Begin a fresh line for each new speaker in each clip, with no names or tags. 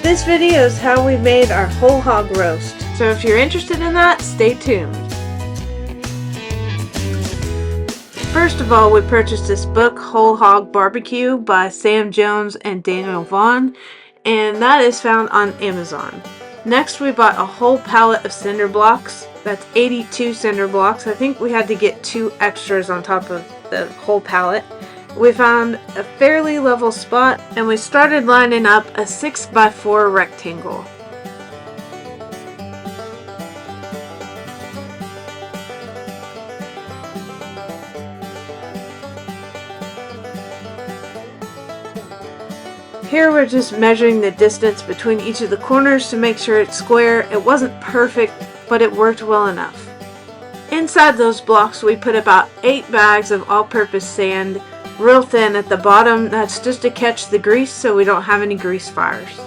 This video is how we made our whole hog roast. So if you're interested in that, stay tuned. First of all, we purchased this book, Whole Hog Barbecue by Sam Jones and Daniel Vaughn, and that is found on Amazon. Next, we bought a whole pallet of cinder blocks. That's 82 cinder blocks. I think we had to get 2 extras on top of the whole pallet. We found a fairly level spot and we started lining up a 6x4 rectangle. Here we're just measuring the distance between each of the corners to make sure it's square. It wasn't perfect, but it worked well enough. Inside those blocks we put about 8 bags of all-purpose sand, real thin at the bottom. That's just to catch the grease so we don't have any grease fires.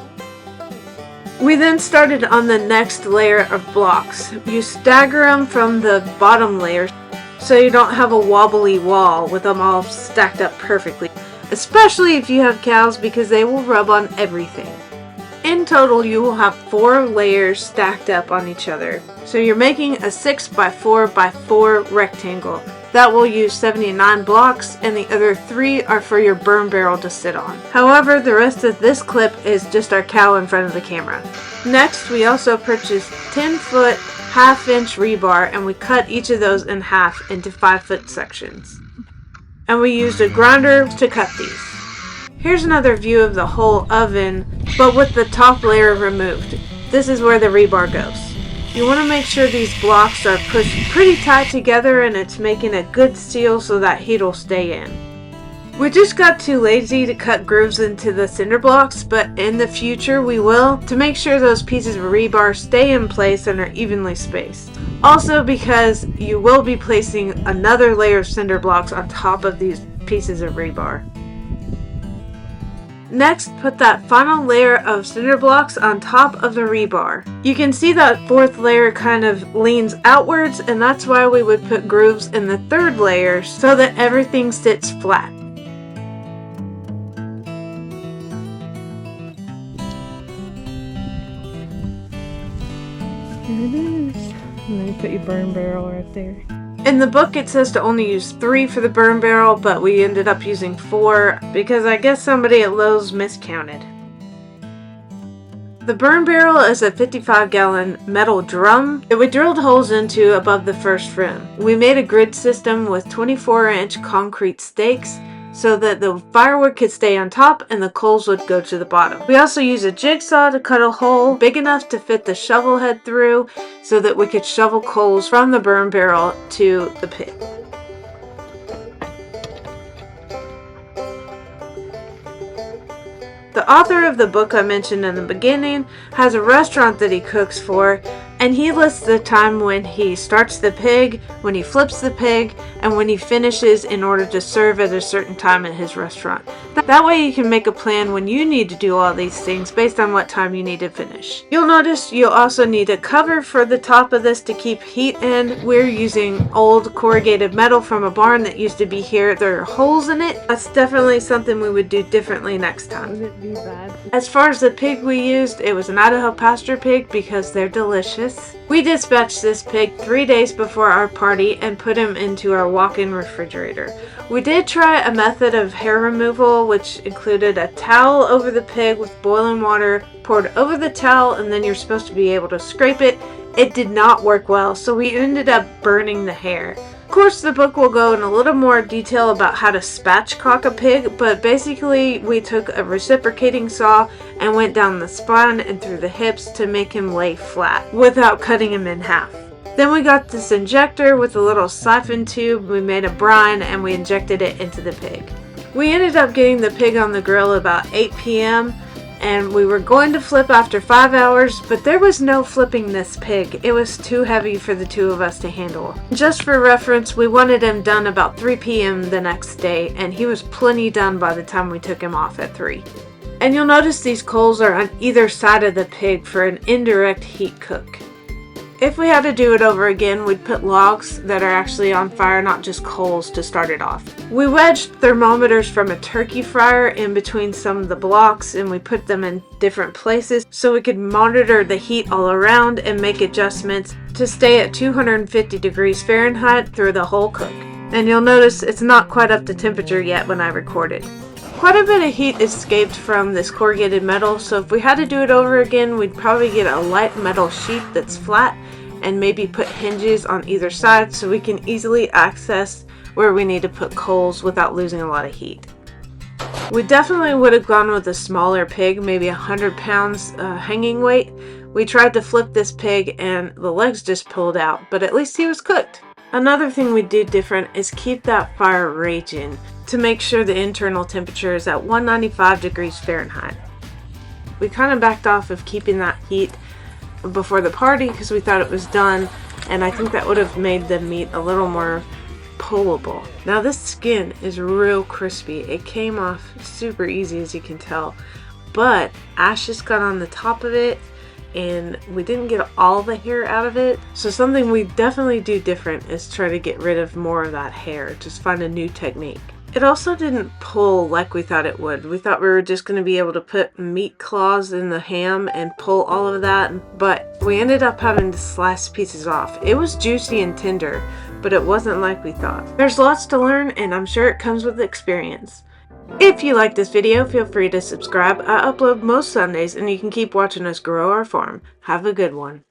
We then started on the next layer of blocks. You stagger them from the bottom layer so you don't have a wobbly wall with them all stacked up perfectly. Especially if you have cows, because they will rub on everything. In total, you will have 4 layers stacked up on each other. So you're making a 6x4x4 rectangle. That will use 79 blocks, and the other 3 are for your burn barrel to sit on. However, the rest of this clip is just our cow in front of the camera. Next, we also purchased 10-foot, half-inch rebar, and we cut each of those in half into 5-foot sections. And we used a grinder to cut these. Here's another view of the whole oven, but with the top layer removed. This is where the rebar goes. You want to make sure these blocks are pushed pretty tight together and it's making a good seal so that heat will stay in. We just got too lazy to cut grooves into the cinder blocks, but in the future we will, to make sure those pieces of rebar stay in place and are evenly spaced. Also because you will be placing another layer of cinder blocks on top of these pieces of rebar. Next, put that final layer of cinder blocks on top of the rebar. You can see that 4th layer kind of leans outwards, and that's why we would put grooves in the 3rd layer so that everything sits flat. There it is. And then you put your burn barrel right there. In the book it says to only use 3 for the burn barrel, but we ended up using 4 because I guess somebody at Lowe's miscounted. The burn barrel is a 55-gallon metal drum that we drilled holes into above the first rim. We made a grid system with 24-inch concrete stakes so that the firewood could stay on top and the coals would go to the bottom. We also used a jigsaw to cut a hole big enough to fit the shovel head through so that we could shovel coals from the burn barrel to the pit. The author of the book I mentioned in the beginning has a restaurant that he cooks for, and he lists the time when he starts the pig, when he flips the pig, and when he finishes in order to serve at a certain time at his restaurant. That way you can make a plan when you need to do all these things based on what time you need to finish. You'll notice you'll also need a cover for the top of this to keep heat in. We're using old corrugated metal from a barn that used to be here. There are holes in it. That's definitely something we would do differently next time. It'd be bad. As far as the pig we used, it was an Idaho pasture pig because they're delicious. We dispatched this pig 3 days before our party and put him into our walk-in refrigerator. We did try a method of hair removal, which included a towel over the pig with boiling water poured over the towel, and then you're supposed to be able to scrape it. It did not work well, so we ended up burning the hair. Of course, the book will go in a little more detail about how to spatchcock a pig, but basically we took a reciprocating saw and went down the spine and through the hips to make him lay flat without cutting him in half. Then we got this injector with a little siphon tube. We made a brine and we injected it into the pig. We ended up getting the pig on the grill about 8 p.m. and we were going to flip after 5 hours, but there was no flipping this pig. It was too heavy for the 2 of us to handle. Just for reference, we wanted him done about 3 p.m. the next day, and he was plenty done by the time we took him off at 3. And you'll notice these coals are on either side of the pig for an indirect heat cook. If we had to do it over again, we'd put logs that are actually on fire, not just coals, to start it off. We wedged thermometers from a turkey fryer in between some of the blocks, and we put them in different places so we could monitor the heat all around and make adjustments to stay at 250 degrees Fahrenheit through the whole cook. And you'll notice it's not quite up to temperature yet when I recorded. Quite a bit of heat escaped from this corrugated metal, so if we had to do it over again, we'd probably get a light metal sheet that's flat and maybe put hinges on either side so we can easily access where we need to put coals without losing a lot of heat. We definitely would have gone with a smaller pig, maybe 100 pounds hanging weight. We tried to flip this pig and the legs just pulled out, but at least he was cooked. Another thing we do different is keep that fire raging to make sure the internal temperature is at 195 degrees Fahrenheit. We kind of backed off of keeping that heat before the party because we thought it was done, and I think that would have made the meat a little more pullable. Now this skin is real crispy. It came off super easy, as you can tell, but ashes got on the top of it and we didn't get all the hair out of it. So something we definitely do different is try to get rid of more of that hair, just find a new technique. It also didn't pull like we thought it would. We thought we were just going to be able to put meat claws in the ham and pull all of that, but we ended up having to slice pieces off. It was juicy and tender, but it wasn't like we thought. There's lots to learn, and I'm sure it comes with experience. If you like this video, feel free to subscribe. I upload most Sundays, and you can keep watching us grow our farm. Have a good one.